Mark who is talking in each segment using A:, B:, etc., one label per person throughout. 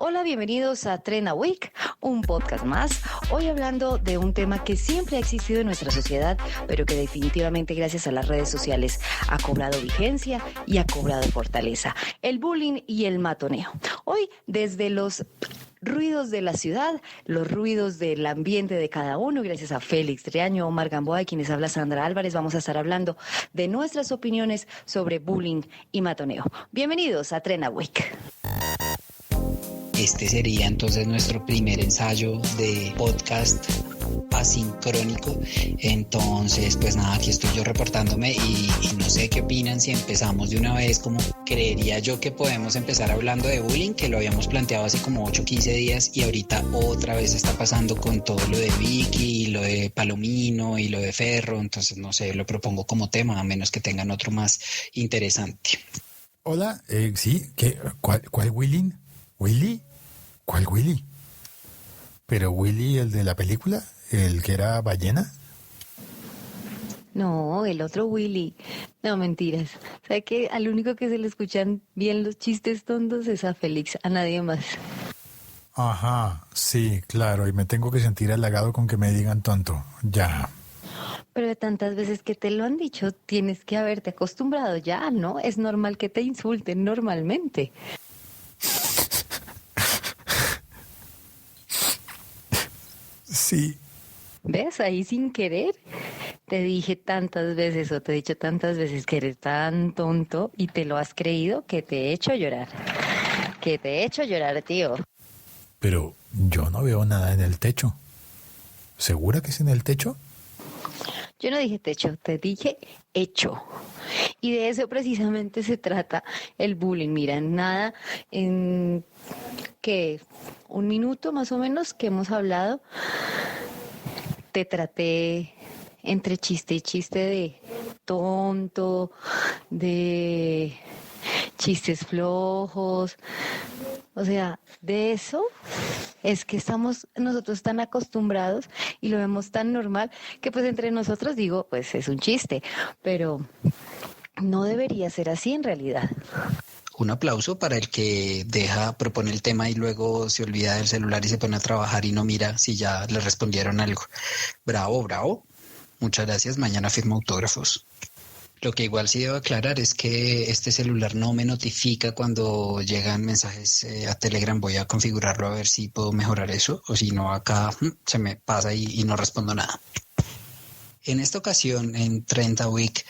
A: Hola, bienvenidos a Trena Week, un podcast más. Hoy hablando de un tema que siempre ha existido en nuestra sociedad, pero que definitivamente gracias a las redes sociales ha cobrado vigencia y ha cobrado fortaleza. El bullying y el matoneo. Hoy, desde los ruidos de la ciudad, los ruidos del ambiente de cada uno, gracias a Félix Triaño, Omar Gamboa y quienes habla Sandra Álvarez, vamos a estar hablando de nuestras opiniones sobre bullying y matoneo. Bienvenidos a Trena Week.
B: Este sería entonces nuestro primer ensayo de podcast asincrónico. Entonces, pues nada, aquí estoy yo reportándome y no sé qué opinan si empezamos de una vez, como creería yo que podemos empezar hablando de bullying, que lo habíamos planteado hace como 8 o 15 días y ahorita otra vez está pasando con todo lo de Vicky, y lo de Palomino y lo de Ferro. Entonces, no sé, lo propongo como tema, a menos que tengan otro más interesante.
C: Hola, sí, ¿cuál Willy? ¿Willy? ¿Cuál Willy? ¿Pero Willy, el de la película? ¿El que era ballena?
A: No, el otro Willy. No, mentiras. O sea que al único que se le escuchan bien los chistes tontos es a Félix, a nadie más.
C: Ajá, sí, claro, y me tengo que sentir halagado con que me digan tonto, ya.
A: Pero de tantas veces que te lo han dicho, tienes que haberte acostumbrado ya, ¿no? Es normal que te insulten normalmente.
C: Sí.
A: ¿Ves? Ahí sin querer te dije tantas veces o te he dicho tantas veces que eres tan tonto y te lo has creído que te he hecho llorar. Que te he hecho llorar, tío.
C: Pero yo no veo nada en el techo. ¿Segura que es en el techo?
A: Yo no dije techo, te dije hecho. Y de eso precisamente se trata el bullying. Mira, nada, en que 1 minuto más o menos que hemos hablado, te traté entre chiste y chiste de tonto, de chistes flojos. O sea, de eso es que estamos nosotros tan acostumbrados y lo vemos tan normal que pues entre nosotros digo, pues es un chiste, pero no debería ser así en realidad.
B: Un aplauso para el que propone el tema y luego se olvida del celular y se pone a trabajar y no mira si ya le respondieron algo. Bravo, bravo. Muchas gracias. Mañana firmo autógrafos. Lo que igual sí debo aclarar es que este celular no me notifica cuando llegan mensajes a Telegram. Voy a configurarlo a ver si puedo mejorar eso, o si no acá se me pasa y no respondo nada. En esta ocasión, en 30 Week,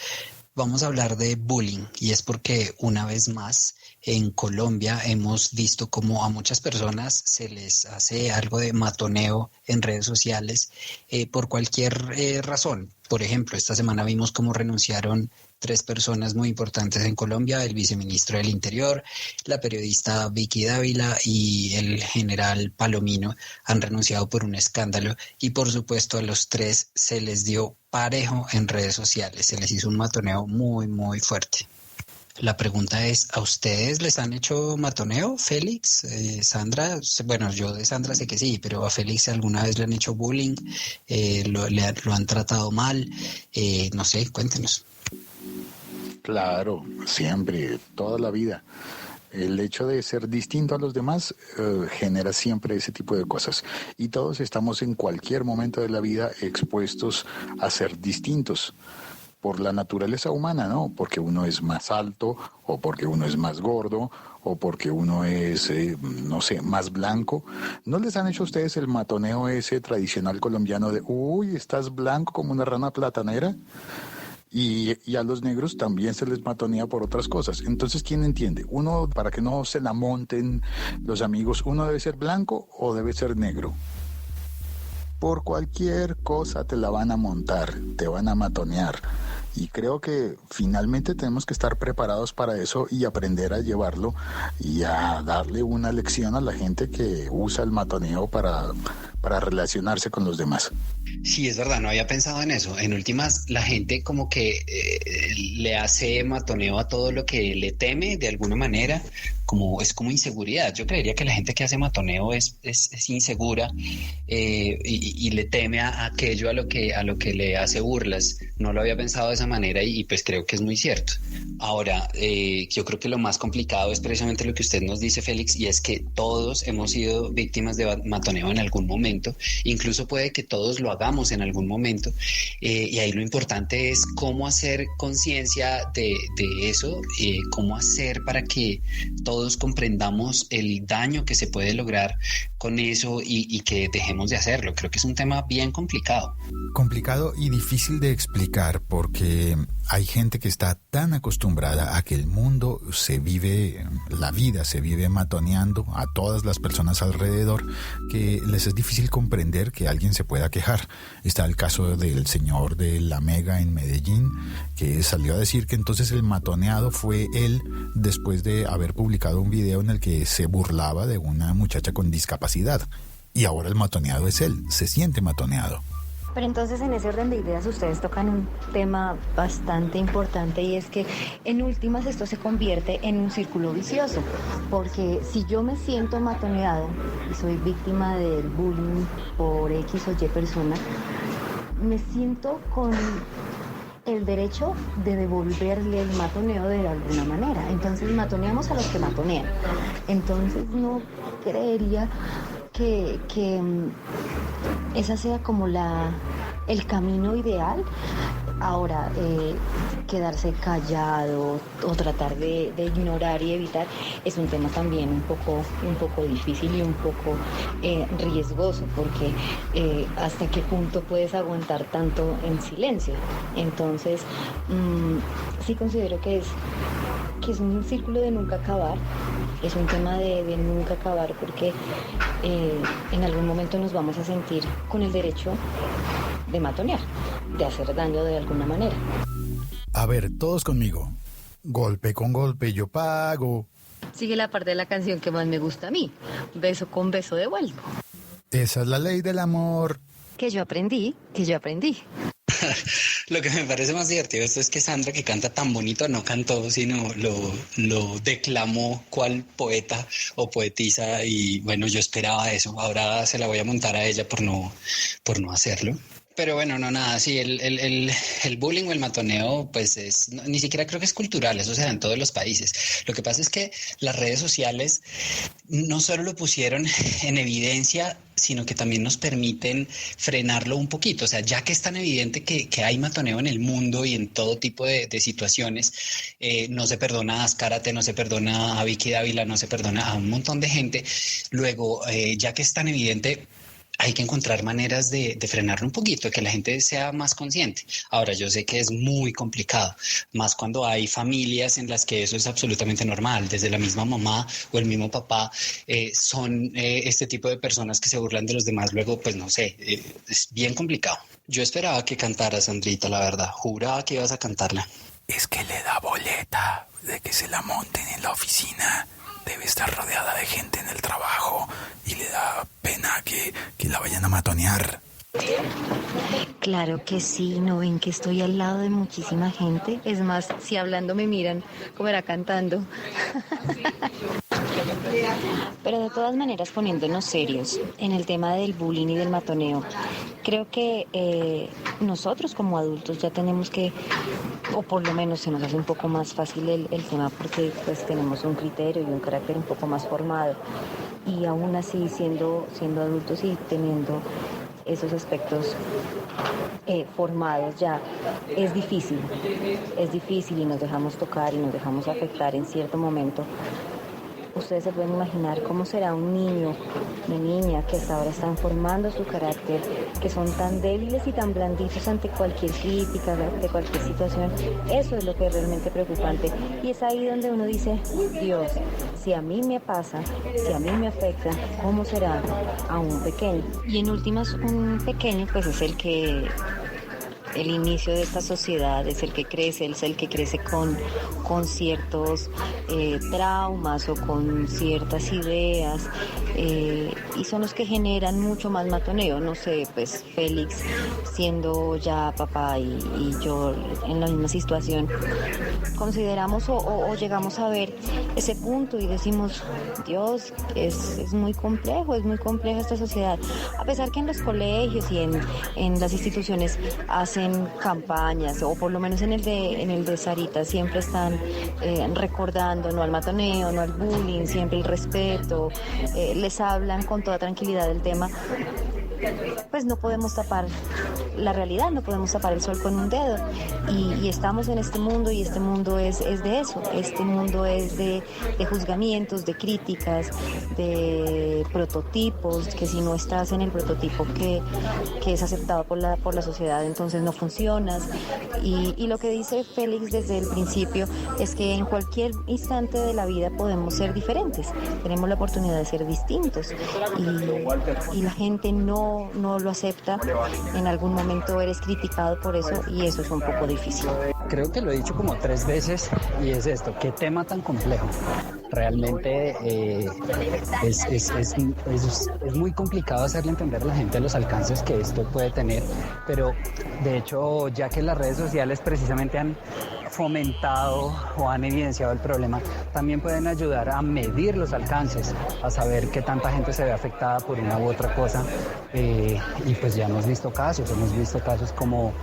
B: vamos a hablar de bullying, y es porque una vez más en Colombia hemos visto cómo a muchas personas se les hace algo de matoneo en redes sociales por cualquier razón. Por ejemplo, esta semana vimos cómo renunciaron 3 personas muy importantes en Colombia: el viceministro del Interior, la periodista Vicky Dávila y el general Palomino. Han renunciado por un escándalo y por supuesto a los 3 se les dio parejo en redes sociales. Se les hizo un matoneo muy, muy fuerte. La pregunta es, ¿a ustedes les han hecho matoneo, Félix, Sandra? Bueno, yo de Sandra sé que sí, pero a Félix alguna vez le han hecho bullying, lo han tratado mal, no sé, cuéntenos.
D: Claro, siempre, toda la vida. El hecho de ser distinto a los demás genera siempre ese tipo de cosas. Y todos estamos en cualquier momento de la vida expuestos a ser distintos. Por la naturaleza humana, ¿no? Porque uno es más alto, o porque uno es más gordo, o porque uno es, no sé, más blanco. ¿No les han hecho a ustedes el matoneo ese tradicional colombiano de, uy, estás blanco como una rana platanera? Y a los negros también se les matonea por otras cosas. Entonces, ¿quién entiende? Uno, para que no se la monten los amigos, ¿uno debe ser blanco o debe ser negro? Por cualquier cosa te la van a montar, te van a matonear. Y creo que finalmente tenemos que estar preparados para eso y aprender a llevarlo y a darle una lección a la gente que usa el matoneo para relacionarse con los demás.
B: Sí, es verdad, no había pensado en eso. En últimas, la gente como que le hace matoneo a todo lo que le teme de alguna manera, es como inseguridad. Yo creería que la gente que hace matoneo es insegura y le teme a aquello a lo que le hace burlas. No lo había pensado de esa manera y pues creo que es muy cierto. Ahora, yo creo que lo más complicado es precisamente lo que usted nos dice, Félix, y es que todos hemos sido víctimas de matoneo en algún momento, incluso puede que todos lo hagamos en algún momento, y ahí lo importante es cómo hacer conciencia de eso, cómo hacer para que todos comprendamos el daño que se puede lograr con eso y que dejemos de hacerlo. Creo que es un tema bien complicado.
C: Complicado y difícil de explicar porque hay gente que está tan acostumbrada a que el mundo se vive, la vida se vive matoneando a todas las personas alrededor, que les es difícil comprender que alguien se pueda quejar. Está el caso del señor de la Mega en Medellín, que salió a decir que entonces el matoneado fue él después de haber publicado un video en el que se burlaba de una muchacha con discapacidad. Y ahora el matoneado es él, se siente matoneado.
A: Pero entonces en ese orden de ideas ustedes tocan un tema bastante importante y es que en últimas esto se convierte en un círculo vicioso, porque si yo me siento matoneado y soy víctima del bullying por X o Y persona, me siento con el derecho de devolverle el matoneo de alguna manera. Entonces matoneamos a los que matonean. Entonces no creería que esa sea como el camino ideal. Ahora, quedarse callado o tratar de ignorar y evitar es un tema también un poco difícil y un poco riesgoso, porque hasta qué punto puedes aguantar tanto en silencio. Entonces, sí considero que es un círculo de nunca acabar, es un tema de nunca acabar, porque en algún momento nos vamos a sentir con el derecho de matonear, de hacer daño de alguna manera.
C: A ver, todos conmigo. Golpe con golpe yo pago.
A: Sigue la parte de la canción que más me gusta a mí. Beso con beso devuelvo.
C: Esa es la ley del amor.
A: Que yo aprendí.
B: Lo que me parece más divertido esto es que Sandra, que canta tan bonito, no cantó, sino lo declamó cual poeta o poetisa, y bueno, yo esperaba eso. Ahora se la voy a montar a ella por no hacerlo. Pero bueno, no, nada, sí, el bullying o el matoneo, pues ni siquiera creo que es cultural, eso se da en todos los países. Lo que pasa es que las redes sociales no solo lo pusieron en evidencia, sino que también nos permiten frenarlo un poquito. O sea, ya que es tan evidente que hay matoneo en el mundo y en todo tipo de situaciones, no se perdona a Azcárate, no se perdona a Vicky Dávila, no se perdona a un montón de gente. Luego, ya que es tan evidente, hay que encontrar maneras de frenarlo un poquito, de que la gente sea más consciente. Ahora, yo sé que es muy complicado, más cuando hay familias en las que eso es absolutamente normal, desde la misma mamá o el mismo papá son este tipo de personas que se burlan de los demás. Luego, pues no sé, es bien complicado. Yo esperaba que cantara, Sandrita, la verdad, juraba que ibas a cantarla.
C: Es que le da boleta de que se la monten en la oficina. Debe estar rodeada de gente en el trabajo y le da pena que la vayan a matonear.
A: Claro que sí, ¿no ven que estoy al lado de muchísima gente? Es más, si hablando me miran, como era cantando. Pero de todas maneras, poniéndonos serios en el tema del bullying y del matoneo, creo que nosotros como adultos ya tenemos que, o por lo menos se nos hace un poco más fácil el tema, porque pues tenemos un criterio y un carácter un poco más formado, y aún así siendo adultos y teniendo esos aspectos formados ya, es difícil y nos dejamos tocar y nos dejamos afectar en cierto momento. Ustedes se pueden imaginar cómo será un niño, una niña que hasta ahora están formando su carácter, que son tan débiles y tan blanditos ante cualquier crítica, ante cualquier situación. Eso es lo que es realmente preocupante. Y es ahí donde uno dice, Dios, si a mí me pasa, si a mí me afecta, ¿cómo será a un pequeño? Y en últimas, un pequeño pues es el que el inicio de esta sociedad, es el que crece con ciertos traumas o con ciertas ideas, y son los que generan mucho más matoneo. No sé, pues Félix siendo ya papá y yo en la misma situación, consideramos o llegamos a ver ese punto y decimos, Dios, es muy compleja esta sociedad. A pesar que en los colegios y en las instituciones hacen campañas, o por lo menos en el de Sarita siempre están recordando no al matoneo, no al bullying, siempre el respeto, les hablan con toda tranquilidad del tema. Pues no podemos tapar la realidad, no podemos tapar el sol con un dedo, y estamos en este mundo, y este mundo es de eso, este mundo es de juzgamientos, de críticas, de prototipos, que si no estás en el prototipo que es aceptado por la sociedad, entonces no funcionas, y lo que dice Félix desde el principio es que en cualquier instante de la vida podemos ser diferentes, tenemos la oportunidad de ser distintos, y la gente no lo acepta. En algún momento eres criticado por eso, y eso es un poco difícil.
B: Creo que lo he dicho como 3 veces, y es esto: qué tema tan complejo. Realmente es muy complicado hacerle entender a la gente los alcances que esto puede tener, pero de hecho, ya que las redes sociales precisamente han fomentado o han evidenciado el problema, también pueden ayudar a medir los alcances, a saber qué tanta gente se ve afectada por una u otra cosa, y pues ya hemos visto casos como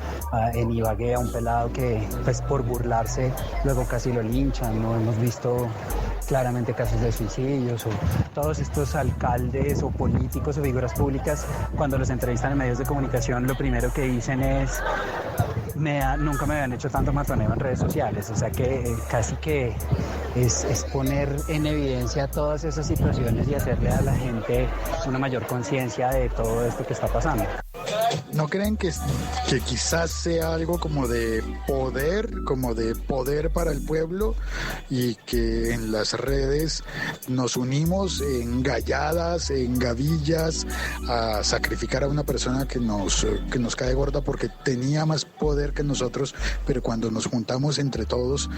B: en Ibagué, a un pelado que pues por burlarse luego casi lo linchan, ¿no? Hemos visto claramente casos de suicidios, o todos estos alcaldes o políticos o figuras públicas, cuando los entrevistan en medios de comunicación, lo primero que dicen es: nunca me habían hecho tanto matoneo en redes sociales. O sea que casi que es poner en evidencia todas esas situaciones y hacerle a la gente una mayor conciencia de todo esto que está pasando.
D: ¿No creen que quizás sea algo como de poder para el pueblo, y que en las redes nos unimos en galladas, en gavillas, a sacrificar a una persona que nos cae gorda porque tenía más poder que nosotros, pero cuando nos juntamos entre todos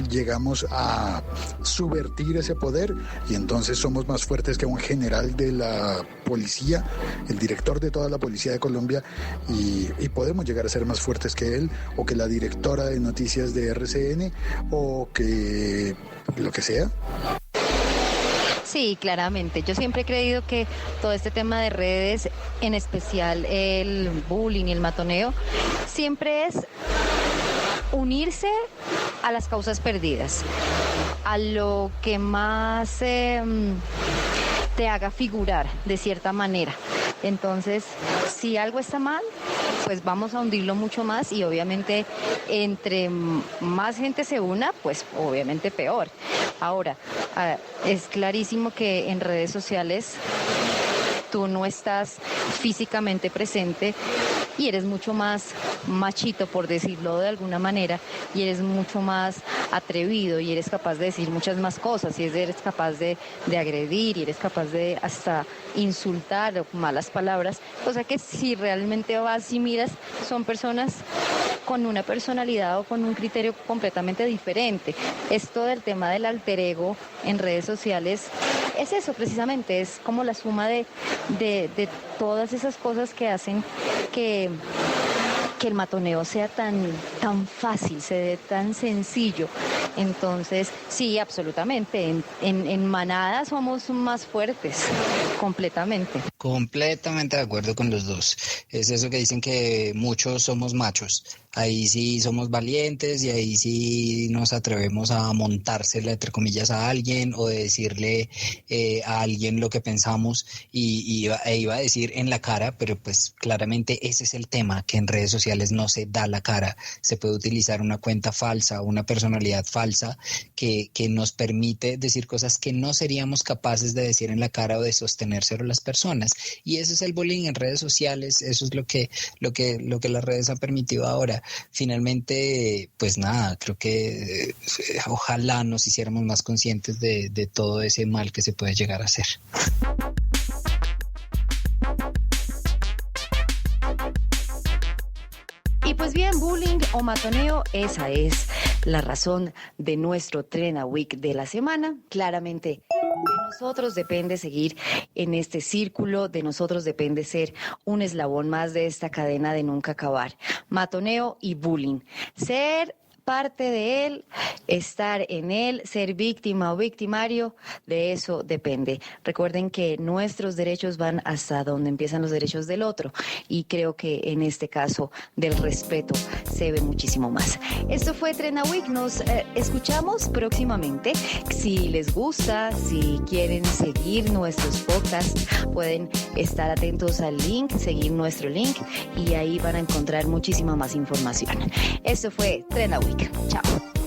D: llegamos a subvertir ese poder, y entonces somos más fuertes que un general de la policía, el director de toda la policía de Colombia, y podemos llegar a ser más fuertes que él, o que la directora de noticias de RCN, o que lo que sea?
A: Sí, claramente. Yo siempre he creído que todo este tema de redes, en especial el bullying y el matoneo, siempre es unirse a las causas perdidas, a lo que más te haga figurar de cierta manera. Entonces, si algo está mal, pues vamos a hundirlo mucho más, y obviamente entre más gente se una, pues obviamente peor. Ahora, es clarísimo que en redes sociales tú no estás físicamente presente y eres mucho más machito, por decirlo de alguna manera, y eres mucho más atrevido, y eres capaz de decir muchas más cosas, y eres capaz de agredir, y eres capaz de hasta insultar o malas palabras, cosa que si realmente vas y miras, son personas con una personalidad o con un criterio completamente diferente. Esto del tema del alter ego en redes sociales es eso precisamente, es como la suma de todas esas cosas que hacen que el matoneo sea tan fácil, se dé tan sencillo. Entonces, sí, absolutamente, en manada somos más fuertes, completamente.
B: Completamente de acuerdo con los dos. Es eso que dicen que muchos somos machos. Ahí sí somos valientes, y ahí sí nos atrevemos a montársela, entre comillas, a alguien, o de decirle a alguien lo que pensamos, y iba a decir en la cara, pero pues claramente ese es el tema, que en redes sociales no se da la cara. Se puede utilizar una cuenta falsa, una personalidad falsa que nos permite decir cosas que no seríamos capaces de decir en la cara o de sostenérselo a las personas. Y eso es el bullying en redes sociales, eso es lo que las redes han permitido ahora. Finalmente, pues nada, creo que ojalá nos hiciéramos más conscientes de todo ese mal que se puede llegar a hacer.
A: Y pues bien, bullying o matoneo, esa es la razón de nuestro Trend a Week de la semana. Claramente, de nosotros depende seguir en este círculo, de nosotros depende ser un eslabón más de esta cadena de nunca acabar. Matoneo y bullying. Ser parte de él, estar en él, ser víctima o victimario, de eso depende. Recuerden que nuestros derechos van hasta donde empiezan los derechos del otro y creo que en este caso del respeto se ve muchísimo más. Esto fue Trend a Week, nos escuchamos próximamente. Si les gusta, si quieren seguir nuestros podcasts, pueden estar atentos al link, seguir nuestro link y ahí van a encontrar muchísima más información. Esto fue Trend a Week. Chao.